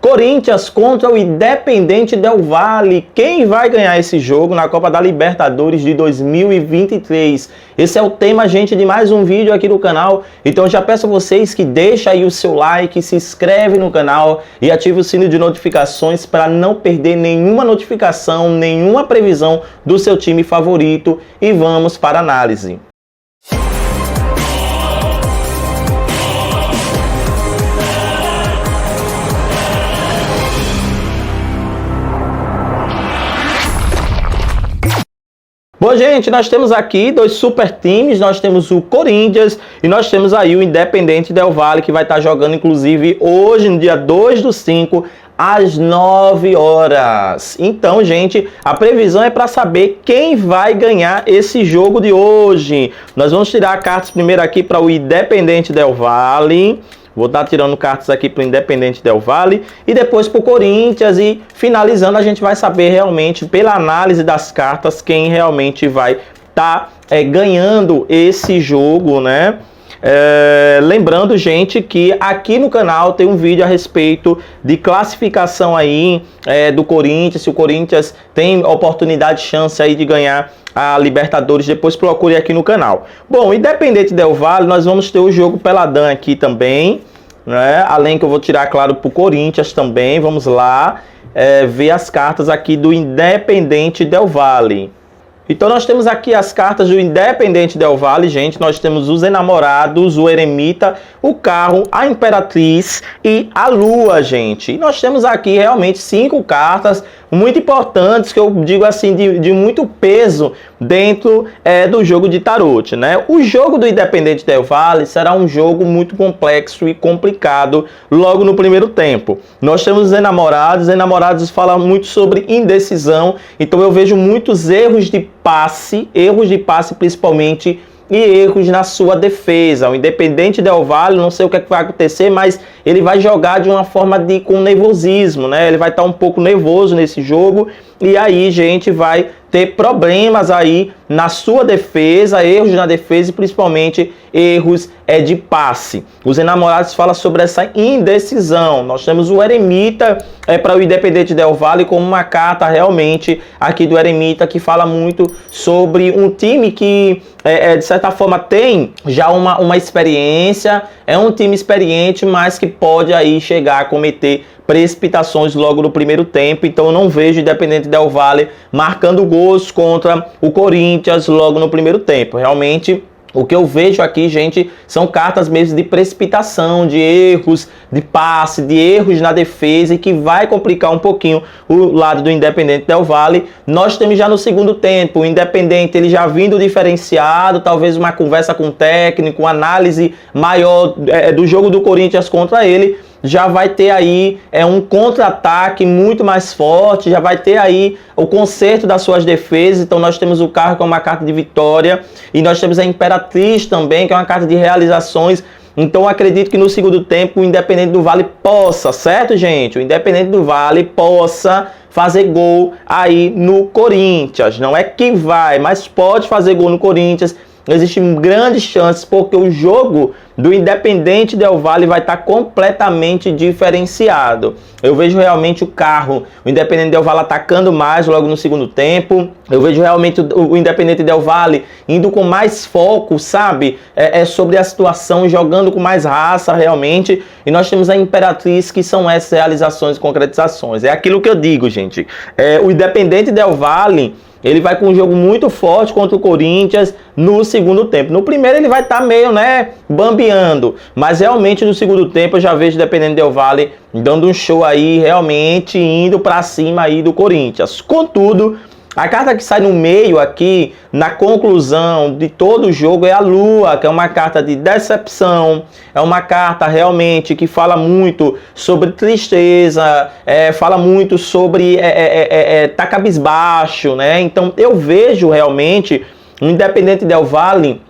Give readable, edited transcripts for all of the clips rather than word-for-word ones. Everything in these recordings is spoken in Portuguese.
Corinthians contra o Independente Del Valle. Quem vai ganhar esse jogo na Copa da Libertadores de 2023? Esse é o tema, gente, de mais um vídeo aqui do canal. Então eu já peço a vocês que deixem aí o seu like, se inscreve no canal e ative o sino de notificações para não perder nenhuma notificação, nenhuma previsão do seu time favorito. E vamos para a análise. Bom, gente, nós temos aqui dois super times, nós temos o Corinthians e nós temos aí o Independente Del Valle, que vai estar jogando, inclusive, hoje, no dia 2/5, às 9 horas. Então, gente, a previsão é para saber quem vai ganhar esse jogo de hoje. Nós vamos tirar cartas primeiro aqui para o Independente Del Valle. Vou estar tirando cartas aqui para o Independente Del Valle e depois para o Corinthians, e finalizando a gente vai saber realmente, pela análise das cartas, quem realmente vai estar ganhando esse jogo, né? Lembrando, gente, que aqui no canal tem um vídeo a respeito de classificação aí do Corinthians, se o Corinthians tem oportunidade, chance aí de ganhar a Libertadores. Depois procure aqui no canal. Bom, Independente Del Valle, nós vamos ter o jogo Peladão aqui também, né? Além que eu vou tirar, claro, para o Corinthians também. Vamos lá ver as cartas aqui do Independente Del Valle. Então nós temos aqui as cartas do Independente Del Valle, gente. Nós temos os Enamorados, o Eremita, o Carro, a Imperatriz e a Lua, gente. E nós temos aqui realmente 5 cartas muito importantes, que eu digo assim, de muito peso dentro do jogo de tarot, né? O jogo do Independente Del Valle será um jogo muito complexo e complicado logo no primeiro tempo. Nós temos os Enamorados falam muito sobre indecisão, então eu vejo muitos erros de passe principalmente, e erros na sua defesa. O Independente Del Valle, não sei o que vai acontecer, mas ele vai jogar de uma forma com nervosismo, né? Ele vai estar um pouco nervoso nesse jogo, e aí, gente, vai ter problemas aí na sua defesa, erros na defesa e principalmente erros de passe. Os Enamorados falam sobre essa indecisão. Nós temos o Eremita para o Independente Del Valle como uma carta realmente aqui do Eremita, que fala muito sobre um time que de certa forma tem já uma experiência, é um time experiente, mas que pode aí chegar a cometer precipitações logo no primeiro tempo. Então eu não vejo o Independente Del Valle marcando gols contra o Corinthians logo no primeiro tempo. Realmente o que eu vejo aqui, gente, são cartas mesmo de precipitação, de erros de passe, de erros na defesa, e que vai complicar um pouquinho o lado do Independente Del Valle. Nós temos já no segundo tempo o Independente, ele já vindo diferenciado, talvez uma conversa com o técnico, uma análise maior do jogo do Corinthians contra ele. Já vai ter aí um contra-ataque muito mais forte, já vai ter aí o conserto das suas defesas. Então nós temos o Carro, que é uma carta de vitória, e nós temos a Imperatriz também, que é uma carta de realizações. Então eu acredito que no segundo tempo o Independente do Valle possa, certo, gente? O Independente do Valle possa fazer gol aí no Corinthians. Não é que vai, mas pode fazer gol no Corinthians. Existem grandes chances, porque o jogo do Independente Del Valle vai estar completamente diferenciado. Eu vejo realmente o Carro, o Independente Del Valle atacando mais logo no segundo tempo. Eu vejo realmente o Independente Del Valle indo com mais foco, sabe? Sobre a situação, jogando com mais raça realmente. E nós temos a Imperatriz, que são essas realizações e concretizações. É aquilo que eu digo, gente. O Independente Del Valle, ele vai com um jogo muito forte contra o Corinthians no segundo tempo. No primeiro ele vai estar meio, bambeando. Mas realmente no segundo tempo eu já vejo o Independente Del Valle dando um show aí, realmente indo para cima aí do Corinthians. Contudo, a carta que sai no meio aqui, na conclusão de todo o jogo, é a Lua, que é uma carta de decepção, é uma carta realmente que fala muito sobre tristeza, fala muito sobre tá cabisbaixo, né? Então eu vejo realmente o Independente Del Valle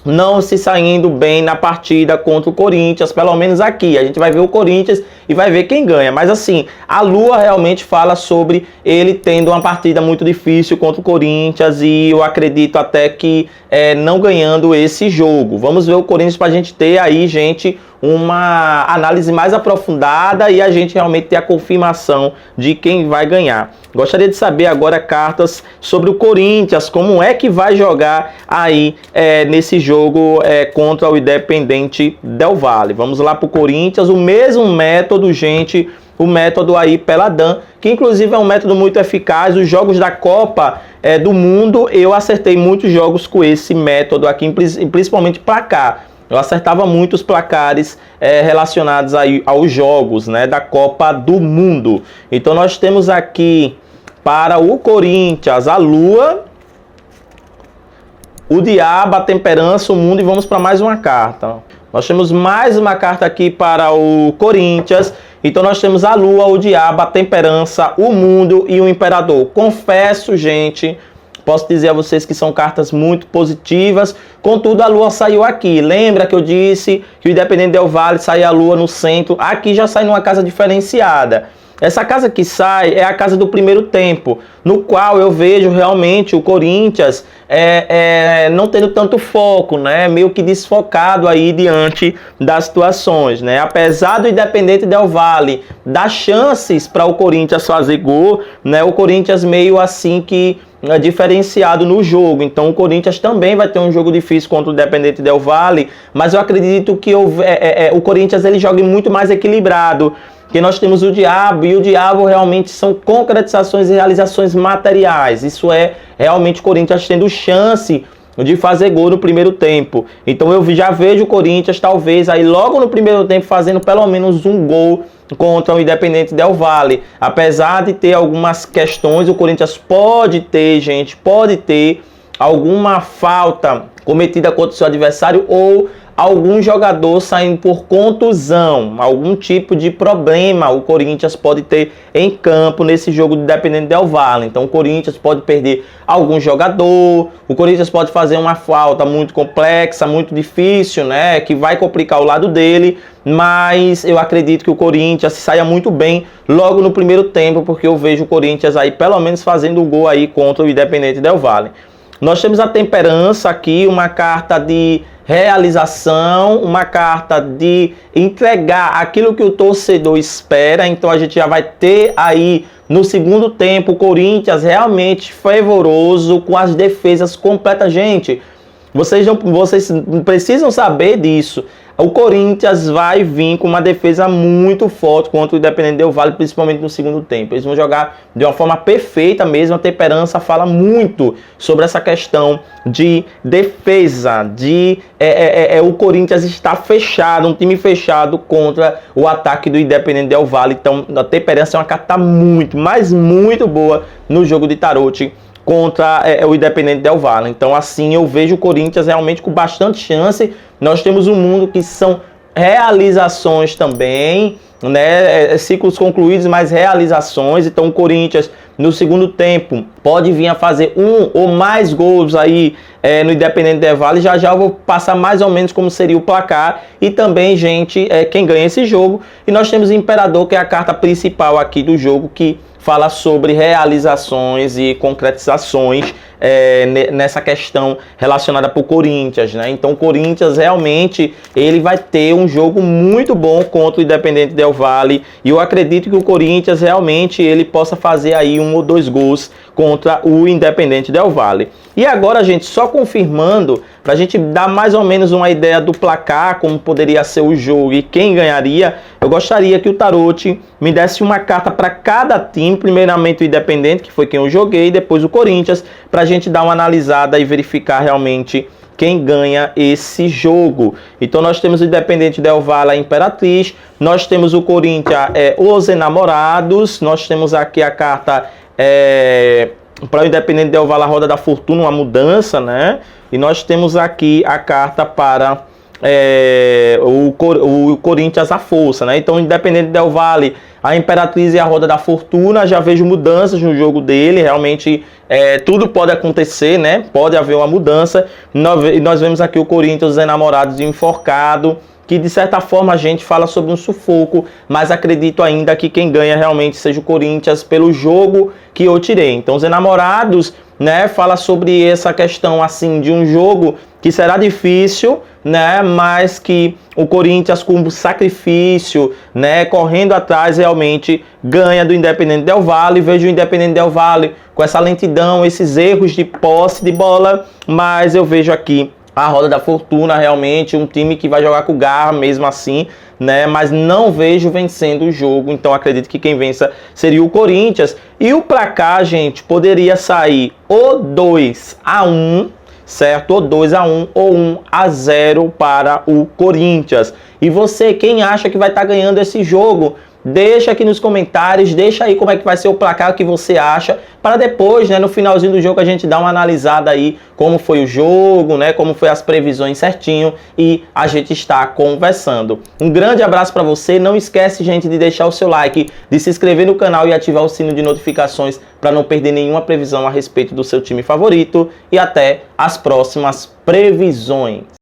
não se saindo bem na partida contra o Corinthians, pelo menos aqui. A gente vai ver o Corinthians e vai ver quem ganha. Mas assim, a Lua realmente fala sobre ele tendo uma partida muito difícil contra o Corinthians e eu acredito até que não ganhando esse jogo. Vamos ver o Corinthians para a gente ter aí, gente, uma análise mais aprofundada e a gente realmente ter a confirmação de quem vai ganhar. Gostaria de saber agora cartas sobre o Corinthians, como é que vai jogar aí nesse jogo contra o Independente Del Valle. Vamos lá para o Corinthians, o mesmo método, gente, o método aí Peladam, que inclusive é um método muito eficaz. Os jogos da Copa do Mundo, eu acertei muitos jogos com esse método aqui, principalmente placar. Eu acertava muito os placares relacionados aí aos jogos, né, da Copa do Mundo. Então nós temos aqui para o Corinthians a Lua, o Diabo, a Temperança, o Mundo, e vamos para mais uma carta. Nós temos mais uma carta aqui para o Corinthians. Então nós temos a Lua, o Diabo, a Temperança, o Mundo e o Imperador. Confesso, gente, posso dizer a vocês que são cartas muito positivas. Contudo, a Lua saiu aqui. Lembra que eu disse que o Independente Del Valle sai a Lua no centro? Aqui já sai numa casa diferenciada. Essa casa que sai é a casa do primeiro tempo, no qual eu vejo realmente o Corinthians não tendo tanto foco, né? Meio que desfocado aí diante das situações, né? Apesar do Independente Del Valle dar chances para o Corinthians fazer gol, né? O Corinthians meio assim que diferenciado no jogo. Então o Corinthians também vai ter um jogo difícil contra o Independente Del Valle, mas eu acredito que o Corinthians ele joga muito mais equilibrado. Porque nós temos o Diabo, e o Diabo realmente são concretizações e realizações materiais. Isso é realmente o Corinthians tendo chance de fazer gol no primeiro tempo. Então eu já vejo o Corinthians talvez aí logo no primeiro tempo fazendo pelo menos um gol contra o Independente Del Valle. Apesar de ter algumas questões, o Corinthians pode ter, gente, pode ter alguma falta cometida contra o seu adversário ou algum jogador saindo por contusão, algum tipo de problema o Corinthians pode ter em campo nesse jogo do Independente Del Valle. Então o Corinthians pode perder algum jogador, o Corinthians pode fazer uma falta muito complexa, muito difícil, né, que vai complicar o lado dele, mas eu acredito que o Corinthians saia muito bem logo no primeiro tempo, porque eu vejo o Corinthians aí pelo menos fazendo o gol aí contra o Independente Del Valle. Nós temos a Temperança aqui, uma carta de realização, uma carta de entregar aquilo que o torcedor espera. Então a gente já vai ter aí no segundo tempo o Corinthians realmente fervoroso, com as defesas completas. Gente, vocês precisam saber disso. O Corinthians vai vir com uma defesa muito forte contra o Independente Del Valle, principalmente no segundo tempo. Eles vão jogar de uma forma perfeita mesmo. A Temperança fala muito sobre essa questão de defesa, o Corinthians está fechado, um time fechado contra o ataque do Independente Del Valle. Então a Temperança é uma carta muito, mas muito boa no jogo de Tarot contra o Independente Del Valle. Então assim eu vejo o Corinthians realmente com bastante chance. Nós temos um Mundo que são realizações também, né? Ciclos concluídos, mas realizações. Então o Corinthians no segundo tempo pode vir a fazer um ou mais gols aí no Independente Del Valle. Já eu vou passar mais ou menos como seria o placar e também, gente, quem ganha esse jogo. E nós temos o Imperador, que é a carta principal aqui do jogo, que fala sobre realizações e concretizações nessa questão relacionada para o Corinthians, né? Então o Corinthians realmente ele vai ter um jogo muito bom contra o Independente Del Valle e eu acredito que o Corinthians realmente ele possa fazer aí 1 ou 2 gols contra o Independente Del Valle. E agora, gente, só confirmando, para a gente dar mais ou menos uma ideia do placar, como poderia ser o jogo e quem ganharia, eu gostaria que o Tarot me desse uma carta para cada time, primeiramente o Independente, que foi quem eu joguei, depois o Corinthians, para a gente dar uma analisada e verificar realmente quem ganha esse jogo. Então nós temos o Independente Del Valle, a Imperatriz, nós temos o Corinthians, os Enamorados, nós temos aqui a carta para o Independente Del Valle, a Roda da Fortuna, uma mudança, né? E nós temos aqui a carta para o Corinthians à força, né? Então, Independente Del Valle, a Imperatriz e a Roda da Fortuna, já vejo mudanças no jogo dele, realmente tudo pode acontecer, né? Pode haver uma mudança. Nós vemos aqui o Corinthians, os enamorados de enforcado, que de certa forma a gente fala sobre um sufoco, mas acredito ainda que quem ganha realmente seja o Corinthians pelo jogo que eu tirei. Então, os enamorados, né, fala sobre essa questão assim de um jogo que será difícil, né, mas que o Corinthians com sacrifício, né, correndo atrás realmente ganha do Independente Del Valle. Vejo o Independente Del Valle com essa lentidão, esses erros de posse de bola, mas eu vejo aqui a Roda da Fortuna, realmente um time que vai jogar com garra mesmo assim, né? Mas não vejo vencendo o jogo, então acredito que quem vença seria o Corinthians. E o placar, gente, poderia sair ou 2-1, certo? Ou 2-1 ou 1-0 para o Corinthians. E você, quem acha que vai estar ganhando esse jogo? Deixa aqui nos comentários, deixa aí como é que vai ser o placar que você acha, para depois, né, no finalzinho do jogo a gente dar uma analisada aí como foi o jogo, né, como foi as previsões certinho e a gente está conversando. Um grande abraço para você, não esquece, gente, de deixar o seu like, de se inscrever no canal e ativar o sino de notificações para não perder nenhuma previsão a respeito do seu time favorito e até as próximas previsões.